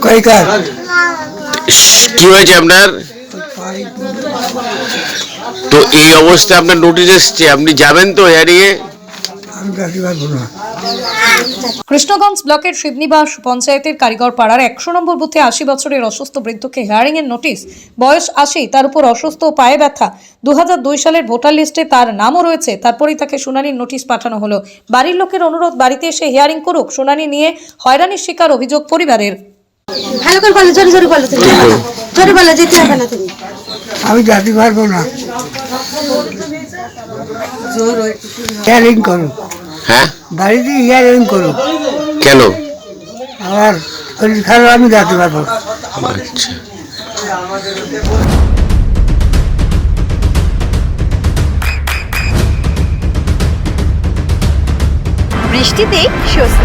কাইকার। কি হয়েছে আপনার? তো এই অবস্থায় আপনার নোটিশ এসছে, আপনি যাবেন তো হেয়ারিংয়ে? আমি যাতে পারবো না। কৃষ্ণগঞ্জ ব্লকের শিবনিবাস পঞ্চায়েতের কারিগর পাড়ার 100 নম্বর বুথে 80 বছরের অসুস্থ বৃদ্ধকে হিয়ারিং এর নোটিশ। বয়স 80, তার উপর অসুস্থ ও পায়ে ব্যথা। 2002 সালের ভোটার লিস্টে তার নামও রয়েছে। তারপরেই তাকে শুনানির নোটিশ পাঠানো হলো। বাড়ির লোকের অনুরোধ, বাড়িতে এসে হিয়ারিং করুক। শুনানি নিয়ে হয়রানির শিকার অভিযোগ পরিবারের। ভালো করে বলো, জোরে জোরে বলো, তুমি জোরে বলো, যেতে হবে না তুমি। আমি যাতে পারবো না। হিয়ারিং করো, হ্যাঁ, বাড়িতে হিয়ারিং করো। কেন? আমার শরীর খারাপ, আমি যেতে পারবো না। আচ্ছা, বৃষ্টিতে স্বস্তি।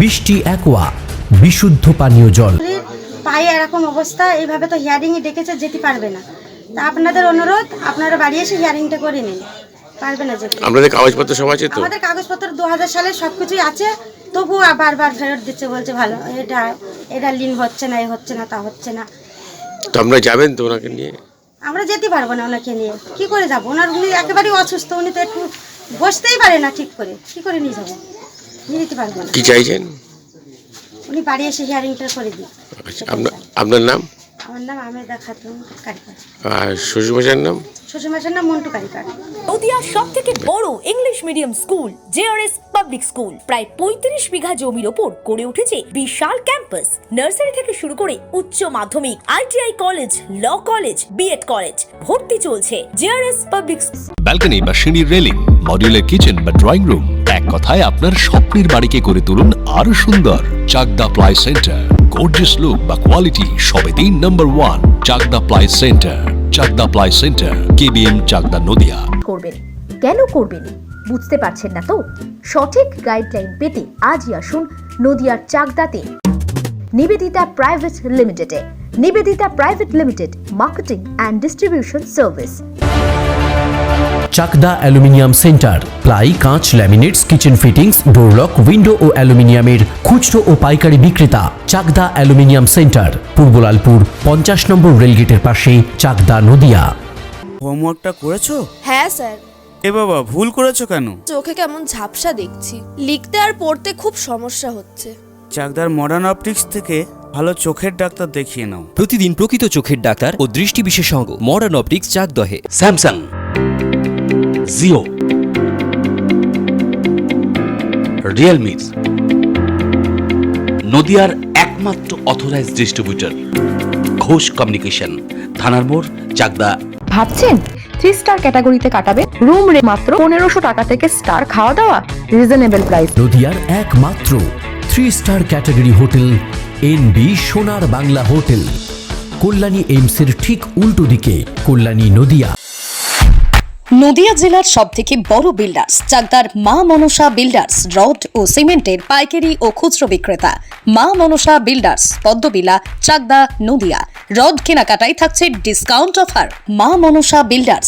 বৃষ্টি অ্যাকোয়া বিশুদ্ধ পানীয় জল। পায়ে এরকম অবস্থা, এইভাবে তো হিয়ারিংয়ে ডেকেছে, যেতে পারবে না। তা আপনাদের অনুরোধ, আপনারা বাড়ি এসে হিয়ারিংটা করে নিন। পারবে না যেতে। আপনাদের কাগজপত্র সব আছে তো? আমাদের কাগজপত্র 2000 সালের সব কিছুই আছে, তবুও বারবার ফেরত দিচ্ছে, বলছে ভালো এটা লিন হচ্ছে না, এ হচ্ছে না, তা হচ্ছে না। তো আপনারা যাবেন তো ওনাকে নিয়ে? আমরা যেতে পারবো না ওনাকে নিয়ে। কি করে যাবো? উনি একেবারেই অসুস্থ, উনি তো একটু বসতেই পারে না ঠিক করে। কি করে নিয়ে যাবো? নিয়ে যেতে পারবো না। কি চাইছেন? উনি বাড়ি এসে হিয়ারিংটা করে দিন। আচ্ছা, আপনার নাম? আমার নাম আমেদা খাতুন কারিকার। আর শ্বশুরমশাইয়ের নাম? শ্বশুরমশাইয়ের নাম মন্টু কারিকার। নদিয়ার সব থেকে বড় English medium school JRS public school প্রায় 35 বিঘা জমির ওপর গড়ে উঠেছে বিশাল ক্যাম্পাস। নার্সারি থেকে শুরু করে উচ্চ মাধ্যমিক, ITI college, law college, BEd college, ভর্তি চলছে জেআরএস পাবলিক। ব্যালকনি বা সিঁড়ির রেলিং, মডিউলার কিচেন বা ড্রয়িং রুম, এক কথায় আপনার স্বপ্নের বাড়িকে করে তুলুন আরো সুন্দর। Chakdah ply centre, gorgeous look বা কোয়ালিটি সবে 3 number 1 Chakdah ply centre. Chakdah ply centre, KBM, Chakdah, Nadia. করবেন কেন করবেন বুঝতে পারছেন না তো? সঠিক গাইডলাইন পেতে আজই আসুন নদিয়ার চাকদাতে নিবেদিতা প্রাইভেট লিমিটেডে। Nivedita private limited, marketing and distribution service. Chakdah aluminium centre, ply, কাঁচ, laminates, kitchen fittings, door lock, window ও অ্যালুমিনিয়ামের খুচরো ও পাইকারি বিক্রেতা। Chakdah aluminium centre, Purbalalpur 50 number রেলগেটের পাশে, চাকদা, নদিয়া। হোমওয়ার্কটা করেছো? হ্যাঁ স্যার। এ বাবা, ভুল করেছো কেন? চোখে কেমন ঝাপসা দেখছি, লিখতে আর পড়তে খুব সমস্যা হচ্ছে। চাকদার মডার্ন অপটিক্স থেকে ভালো চোখের ডাক্তার দেখিয়ে নাও। প্রতিদিন প্রকৃত চোখের ডাক্তার ও দৃষ্টি বিশেষজ্ঞ মডার্ন অপটিক্স, চাকদহে। স্যামসাং, জিও, রিয়েলমি, নদিয়ার একমাত্র অথরাইজড ডিস্ট্রিবিউটর ঘোষ কমিউনিকেশন, থানার মোড়, চাকদা। ভাবছেন 3 স্টার ক্যাটাগরিতে কাটাবেন? রুম রে মাত্র 1500 টাকা থেকে স্টার, খাওয়া দাওয়া রিজনেবল প্রাইস। নদিয়ার একমাত্র 3 স্টার ক্যাটাগরি হোটেল এনবি সোনার বাংলা হোটেল, কল্যাণী এইমসের ঠিক উল্টো দিকে, কল্যাণী, নদিয়া। নদিয়া জেলার সবথেকে বড় বিল্ডার্স চাকদার মা মনসা বিল্ডার্স, রড ও সিমেন্টের পাইকারি ও খুচরো বিক্রেতা। মা মনসা বিল্ডার্স, পদ্মবিলা, চাকদা, নদিয়া। রড কেনাকাটায় থাকছে ডিসকাউন্ট অফার। মা মনসা বিল্ডার্স,